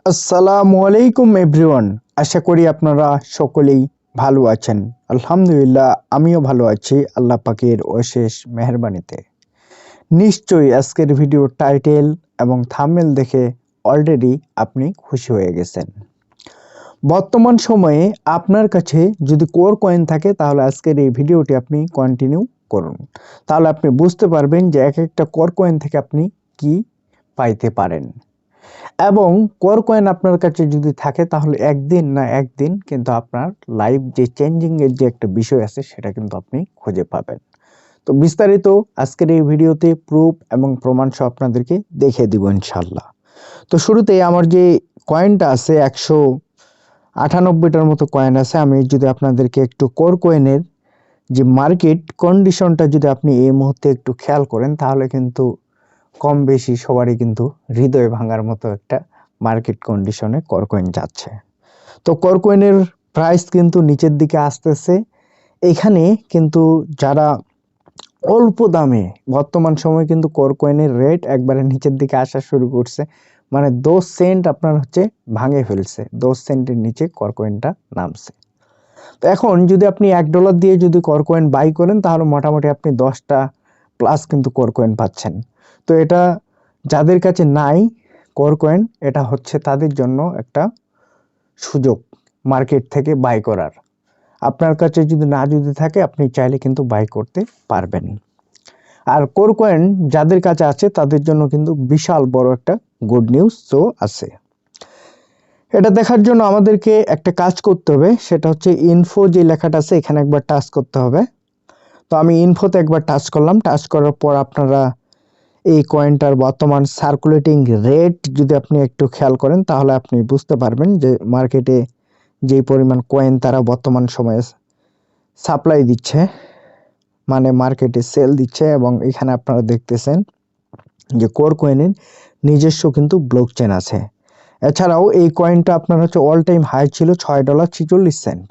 আসসালামু আলাইকুম এভরিওয়ান। আশা করি আপনারা সকলেই ভালো আছেন। আলহামদুলিল্লাহ আমিও ভালো আছি আল্লাহ পাকের অশেষ মেহেরবানিতে। নিশ্চয়ই আজকের ভিডিওর টাইটেল এবং থাম্বনেল দেখে অলরেডি আপনি খুশি হয়ে গেছেন। বর্তমান সময়ে আপনার কাছে যদি কোর কয়েন থাকে তাহলে আজকের এই ভিডিওটি আপনি কন্টিনিউ করুন। তাহলে আপনি বুঝতে পারবেন যে এক একটা কোর কয়েন থেকে আপনি কি পাইতে পারেন। এবং কোর কয়েন আপনার কাছে যদি থাকে তাহলে একদিন কিন্তু আপনার লাইফ যে চেঞ্জিং এর যে একটা বিষয় আছে সেটা কিন্তু আপনি খুঁজে পাবেন। তো বিস্তারিত আজকের এই ভিডিওতে প্রুফ এবং প্রমাণ সহ আপনাদেরকে দেখিয়ে দিব ইনশাল্লাহ। তো শুরুতেই আমার যে কয়েনটা আছে 198টার মতো কয়েন আছে। আমি যদি আপনাদেরকে একটু কোর কয়েনের যে মার্কেট কন্ডিশনটা যদি আপনি এই মুহূর্তে একটু খেয়াল করেন তাহলে কিন্তু কম বেশি সবারই কিন্তু হৃদয় ভাঙার মতো একটা মার্কেট কন্ডিশনে কোর কয়েন যাচ্ছে। তো কোর কয়েনের প্রাইস কিন্তু নিচের দিকে আসতেছে। এখানে কিন্তু যারা অল্প দামে বর্তমান সময়ে কিন্তু কোর কয়েনের রেট একবারে নিচের দিকে আসা শুরু করছে, মানে 10 সেন্ট আপনার ভাঙে ফেলছে, 10 সেন্টের নিচে কোর কয়েনটা নামছে। তো এখন যদি আপনি $1 দিয়ে যদি কোর কয়েন বাই করেন তাহলে মোটামুটি আপনি 10টা প্লাস কিন্তু কোর কয়েন পাচ্ছেন। তো এটা যাদের কাছে নাই কোর কয়েন, এটা তাদের জন্য একটা সুযোগ মার্কেট থেকে বাই করার। আপনার কাছে যদি থাকে আপনি চাইলে কিন্তু বাই করতে পারবেন। আর কোর কয়েন যাদের কাছে আছে তাদের জন্য কিন্তু বিশাল বড় একটা গুড নিউজ তো আছে। এটা দেখার জন্য আমাদেরকে একটা কাজ করতে হবে, সেটা ইনফো যে লেখাটা আছে এখানে একবার টাচ করতে হবে। তো আমি ইনফোতে একবার টাচ করলাম। টাচ করার পর আপনারা এই কয়েনটার বর্তমান সার্কুলেটিং রেট যদি আপনি একটু খেয়াল করেন তাহলে আপনি বুঝতে পারবেন যে মার্কেটে যেই পরিমাণ কয়েন তারা বর্তমান সময়ে সাপ্লাই দিচ্ছে, মানে মার্কেটে সেল দিচ্ছে। এবং এখানে আপনারা দেখতেছেন যে কোর কয়েনের নিজস্ব কিন্তু ব্লক চেন আছে। এছাড়াও এই কয়েনটা আপনার অল টাইম হাই ছিল $6.46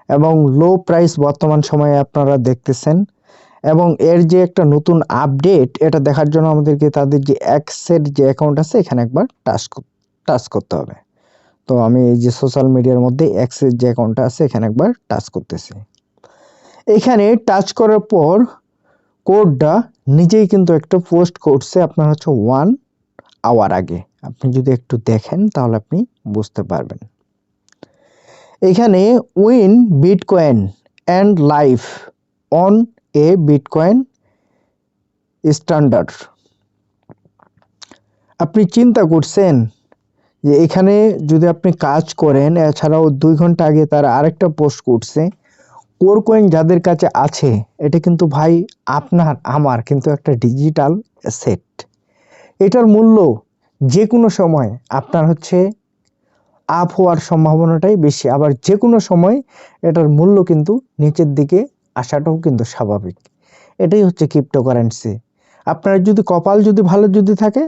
এবং লো প্রাইস বর্তমান সময়ে আপনারা দেখতেছেন। এবং এর যে একটা নতুন আপডেট এটা দেখার জন্য আমাদেরকে তাদের যে এক্সের যে অ্যাকাউন্ট আছে এখানে একবার টাচ করতে হবে। তো আমি এই যে সোশ্যাল মিডিয়ার মধ্যে এক্সের যে অ্যাকাউন্টটা আছে এখানে একবার টাচ করতেছি। এখানে টাচ করার পর কোডটা নিজেই কিন্তু একটা পোস্ট করছে আপনার 1 আওয়ার আগে। আপনি যদি একটু দেখেন তাহলে আপনি বুঝতে পারবেন। এখানে win bitcoin and life on a bitcoin standard. আপনি চিন্তা করছেন যে এখানে যদি আপনি কাজ করেন, এছাড়াও 2 ঘন্টা আগে তারা আরেকটা পোস্ট করছে কোর কয়েন যাদের কাছে আছে এটা কিন্তু ভাই আপনার আমার কিন্তু একটা ডিজিটাল অ্যাসেট। এটার মূল্য যে কোনো সময় আপনার আপ হওয়ার সম্ভাবনাটাই বেশি, আবার যে কোনো সময় এটার মূল্য কিন্তু নিচের দিকে আসাটাও কিন্তু স্বাভাবিক। এটাই ক্রিপ্টোকারেন্সি। আপনার যদি কপাল ভালো থাকে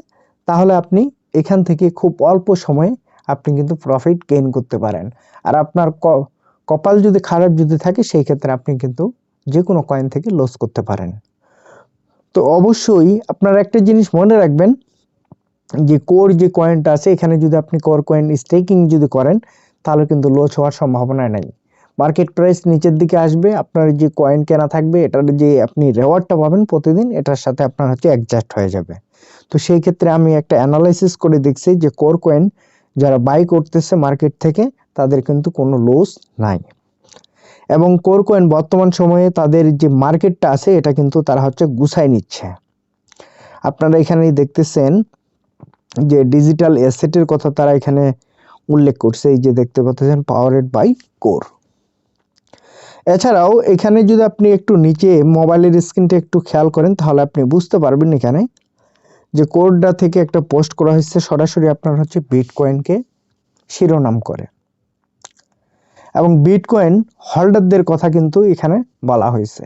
তাহলে আপনি এখান থেকে খুব অল্প সময়ে আপনি কিন্তু প্রফিট গেইন করতে পারেন। আর আপনার কপাল খারাপ থাকে সেই ক্ষেত্রে আপনি কিন্তু যে কোনো কয়েন থেকে লস করতে পারেন। তো অবশ্যই আপনারা একটা জিনিস মনে রাখবেন যে কোর যে কয়েনটা আছে এখানে যদি আপনি কোর কয়েন স্টেকিং করেন তাহলে কিন্তু লস হওয়ার সম্ভাবনা নাই। মার্কেট প্রাইস নিচের দিকে আসবে, আপনার যে কয়েন কেনা থাকবে এটার যে আপনি রেওয়ার্ডটা পাবেন প্রতিদিন এটার সাথে আপনার অ্যাডজাস্ট হয়ে যাবে। তো সেই ক্ষেত্রে আমি একটা অ্যানালাইসিস করে দেখছি যে কোর কয়েন যারা বাই করতেছে মার্কেট থেকে তাদের কিন্তু কোনো লস নাই। এবং কোর কয়েন বর্তমান সময়ে তাদের যে মার্কেটটা আছে এটা কিন্তু তারা গুছাই নিচ্ছে। আপনারা এখানে দেখতেছেন যে ডিজিটাল অ্যাসেটের কথা তারা এখানে উল্লেখ করছে, এই যে দেখতে পাচ্ছেন পাওয়ারেড বাই কোর। এছাড়াও এখানে যদি আপনি একটু নিচে মোবাইলের স্ক্রিনটা একটু খেয়াল করেন তাহলে আপনি বুঝতে পারবেন এখানে যে কোরটা থেকে একটা পোস্ট করা হয়েছে সরাসরি আপনার বিটকয়েনকে শিরোনাম করে। এবং বিটকয়েন হোল্ডারদের কথা কিন্তু এখানে বলা হয়েছে।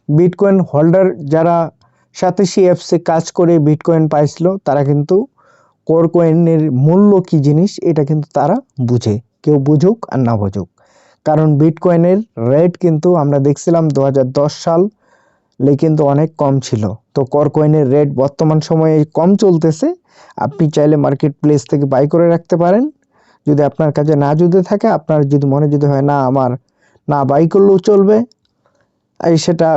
বিটকয়েন হোল্ডার যারা সাথে অ্যাপসে কাজ করে বিটকয়েন পাইছিল তারা কিন্তু কোর কয়েনের মূল্য কি জিনিস এটা কিন্তু তারা বুঝে, কেউ বুঝুক আর না বুঝুক। কারণ বিটকয়েনের রেট কিন্তু আমরা দেখছিলাম 2010 সাল কিন্তু অনেক কম ছিল। তো কর কয়েনের রেট বর্তমান সময়ে কম চলতেছে, আপনি চাইলে মার্কেট প্লেস থেকে বাই করে রাখতে পারেন। যদি আপনার কাছে না যদি থাকে, আপনার যদি মনে যদি হয় না আমার না বাই করলেও চলবে, সেটা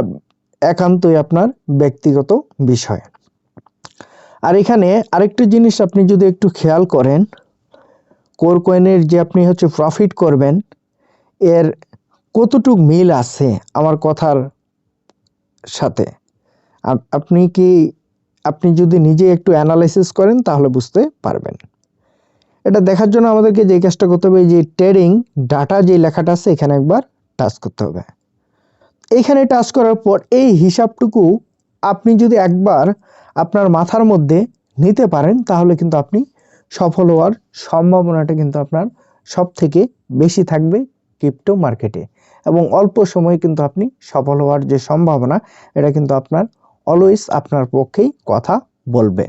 একান্তই আপনার ব্যক্তিগত বিষয়। আর এখানে আরেকটা জিনিস আপনি যদি একটু খেয়াল করেন, কোর কয়েনের যে আপনি হচ্ছে প্রফিট করবেন, এর কতটুক মিল আছে আমার কথার সাথে। আপনি যদি নিজে একটু অ্যানালাইসিস করেন তাহলে বুঝতে পারবেন। এটা দেখার জন্য আমাদেরকে যে কাজটা করতে হবে, যে ট্রেডিং ডাটা যে লেখাটা আছে এখানে একবার টাচ করতে হবে। এইখানে টাচ করার পর এই হিসাবটুকু আপনি যদি একবার আপনার মাথার মধ্যে নিতে পারেন, তাহলে কিন্তু আপনি সফল হওয়ার সম্ভাবনাটা কিন্তু আপনার সব থেকে বেশি থাকবে ক্রিপ্টো মার্কেটে, এবং অল্প সময়ে কিন্তু আপনি সফল হওয়ার যে সম্ভাবনা, এটা কিন্তু আপনার অলওয়েজ আপনার পক্ষেই কথা বলবে।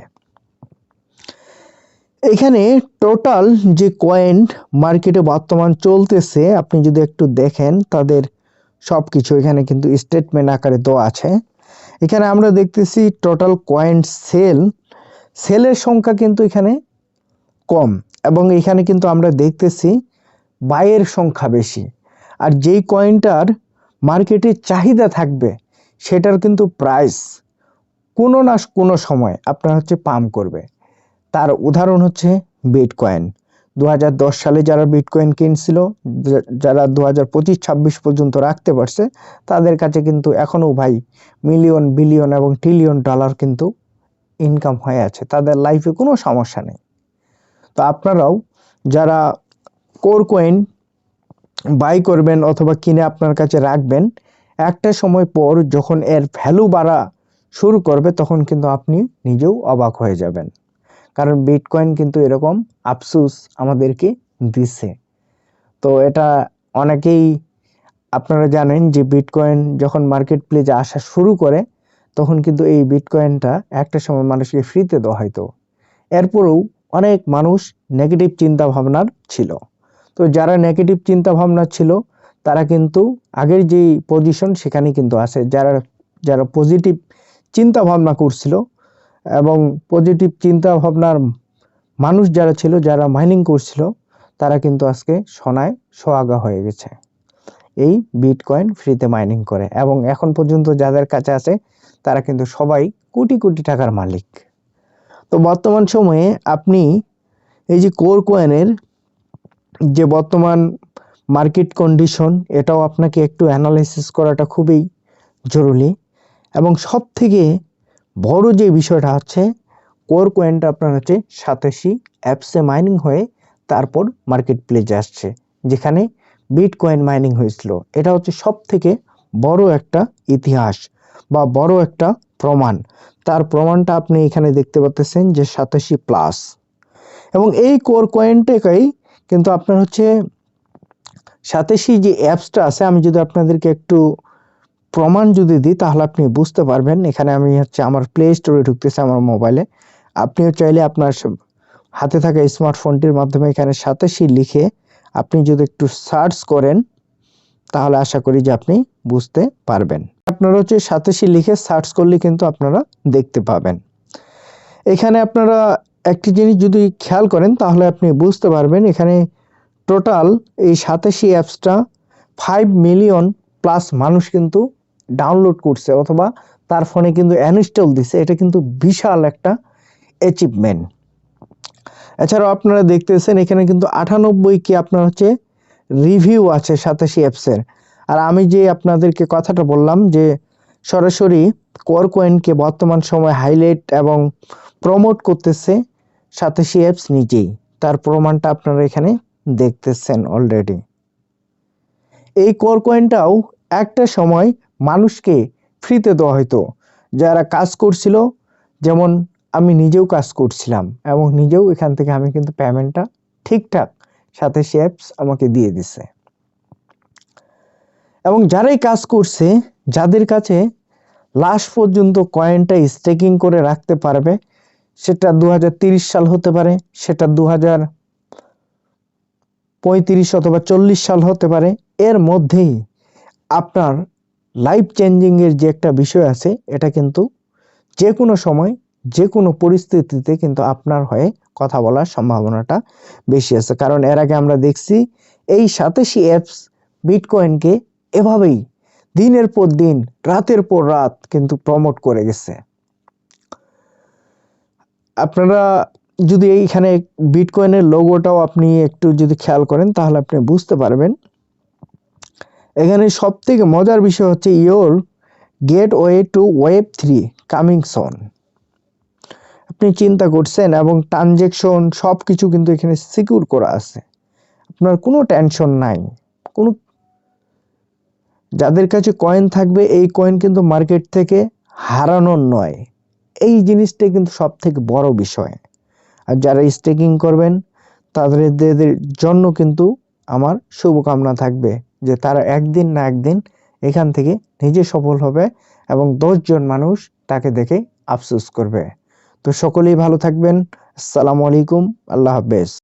এখানে টোটাল যে কয়েন মার্কেটে বর্তমান চলতেছে, আপনি যদি একটু দেখেন তাদের সব কিছু এখানে কিন্তু স্টেটমেন্ট আকারে দেওয়া আছে। এখানে আমরা দেখতেছি টোটাল কয়েন সেলের সংখ্যা কিন্তু এখানে কম, এবং এখানে কিন্তু আমরা দেখতেছি বাইয়ের সংখ্যা বেশি। আর যেই কয়েনটার মার্কেটে চাহিদা থাকবে, সেটার কিন্তু প্রাইস কোনো না কোনো সময় আপনার হচ্ছে পাম্প করবে। তার উদাহরণ হচ্ছে বিটকয়েন। 2010 সালে যারা বিটকয়েন কিনছিল, যারা 2025-26 পর্যন্ত রাখতে পারছে, তাদের কাছে কিন্তু এখনো ভাই মিলিয়ন, বিলিয়ন এবং ট্রিলিয়ন ডলার কিন্তু ইনকাম হয়ে আছে, তাদের লাইফে কোনো সমস্যা নেই। তো আপনারাও যারা কোর কয়েন বাই করবেন অথবা কিনে আপনার কাছে রাখবেন, একটা সময় পর যখন এর ভ্যালু বাড়া শুরু করবে, তখন কিন্তু আপনি নিজেও অবাক হয়ে যাবেন। কারণ বিটকয়েন কিন্তু এরকম আফসোস আমাদেরকে দিছে। তো এটা অনেকেই আপনারা জানেন যে বিটকয়েন যখন মার্কেট প্লেসে আসা শুরু করে, তখন কিন্তু এই বিটকয়েনটা একটা সময় মানুষকে ফ্রিতে দেওয়া হয়তো। এরপরেও অনেক মানুষ নেগেটিভ চিন্তা ভাবনার ছিল। তো যারা নেগেটিভ চিন্তা ভাবনা ছিল, তারা কিন্তু আগের যে পজিশন সেখানে কিন্তু আছে। যারা পজিটিভ চিন্তা ভাবনা করছিল এবং পজিটিভ চিন্তা ভাবনার মানুষ যারা ছিল, যারা মাইনিং করছিল, তারা কিন্তু আজকে সোনায় সোহাগা হয়ে গেছে এই বিটকয়েন ফ্রিতে মাইনিং করে, এবং এখন পর্যন্ত যাদের কাছে আছে তারা কিন্তু সবাই কোটি কোটি টাকার মালিক। তো বর্তমান সময়ে আপনি এই যে কোর কয়েনের যে বর্তমান মার্কেট কন্ডিশন, এটাও আপনাকে একটু অ্যানালাইসিস করাটা খুবই জরুরি। এবং সব থেকে বড় যে বিষয়টা হচ্ছে, কোর কয়েনটা আপনার হচ্ছে সাতোশি অ্যাপসে মাইনিং হয়ে তারপর মার্কেট প্লেসে আসছে, যেখানে বিটকয়েন মাইনিং হয়েছিল। এটা হচ্ছে সব থেকে বড় একটা ইতিহাস বা বড় একটা প্রমাণ। তার প্রমাণটা আপনি এখানে দেখতে পাচ্ছেন যে সাতোশি প্লাস। এবং এই কোর কয়েনটাকেই কিন্তু আপনার হচ্ছে সাতোশি যে অ্যাপসটা আছে, আমি যদি আপনাদেরকে একটু প্রমাণ যদি দিই তাহলে আপনি বুঝতে পারবেন। এখানে আমি হচ্ছে আমার প্লে স্টোরে ঢুকতেছি আমার মোবাইলে। আপনিও চাইলে আপনার হাতে থাকা স্মার্টফোনটির মাধ্যমে এখানে সাতোশি লিখে আপনি যদি একটু সার্চ করেন, তাহলে আশা করি যে আপনি বুঝতে পারবেন। আপনারা হচ্ছে সাতোশি লিখে সার্চ করলে কিন্তু আপনারা দেখতে পাবেন। এখানে আপনারা একটি জিনিস যদি খেয়াল করেন তাহলে আপনি বুঝতে পারবেন, এখানে টোটাল এই সাতোশি অ্যাপসটা 5 মিলিয়ন প্লাস মানুষ কিন্তু ডাউনলোড করছে অথবা তার ফোনে কিন্তু ইনস্টল দিছে। এটা কিন্তু বিশাল একটা অ্যাচিভমেন্ট। এছাড়াও আপনারা দেখতেছেন এখানে কিন্তু 98 আপনার হচ্ছে রিভিউ আছে সাতোশি অ্যাপসের। আর আমি যে আপনাদেরকে কথাটা বললাম যে সরাসরি কোর কয়েনকে বর্তমান সময় হাইলাইট এবং প্রমোট করতেছে সাতোশি অ্যাপস নিজেই, তার প্রমাণটা আপনারা এখানে দেখতেছেন অলরেডি। এই কোর কয়েনটাও একটা সময় মানুষকে ফ্রিতে দেওয়া হতো, যারা কাজ করছিল, যেমন আমি নিজেও কাজ করছিলাম এবং নিজেও এখান থেকে আমি কিন্তু পেমেন্টটা ঠিকঠাক সাতোশি অ্যাপস আমাকে দিয়ে দিছে। এবং যারাই কাজ করছে, যাদের কাছে লাস্ট পর্যন্ত কয়েনটা স্টেকিং করে রাখতে পারবে, সেটা 2030 সাল হতে পারে, সেটা 2035 অথবা 40 সাল হতে পারে, এর মধ্যেই আপনার লাইফ চেঞ্জিং এর যে একটা বিষয় আছে, এটা কিন্তু যে কোনো সময় যে কোনো পরিস্থিতিতে কিন্তু আপনার হয়ে কথা বলার সম্ভাবনাটা বেশি আছে। কারণ এর আগে আমরা দেখছি এই সাতোশি অ্যাপস বিটকয়েনকে এভাবেই দিনের পর দিন, রাতের পর রাত কিন্তু প্রমোট করে গেছে। আপনারা যদি এইখানে বিটকয়েনের লোগোটাও আপনি একটু যদি খেয়াল করেন তাহলে আপনি বুঝতে পারবেন। এখানে সব থেকে মজার বিষয় হচ্ছে your gateway to web 3 coming soon. আপনি চিন্তা করছেন, এবং ট্রানজেকশন সব কিছু কিন্তু এখানে সিকিউর করা আছে, আপনার কোনো টেনশন নাই। কোনো যাদের কাছে কয়েন থাকবে, এই কয়েন কিন্তু মার্কেট থেকে হারানোর নয়, এই জিনিসটাই কিন্তু সব থেকে বড় বিষয়। আর যারা স্টেকিং করবেন তাদের জন্য কিন্তু আমার শুভকামনা থাকবে যে তারা একদিন না একদিন এখান থেকে নিজে সফল হবে এবং 10 জন মানুষ তাকে দেখে আফসোস করবে। তো সকলেই ভালো থাকবেন। আসসালামু আলাইকুম, আল্লাহ হাফেজ।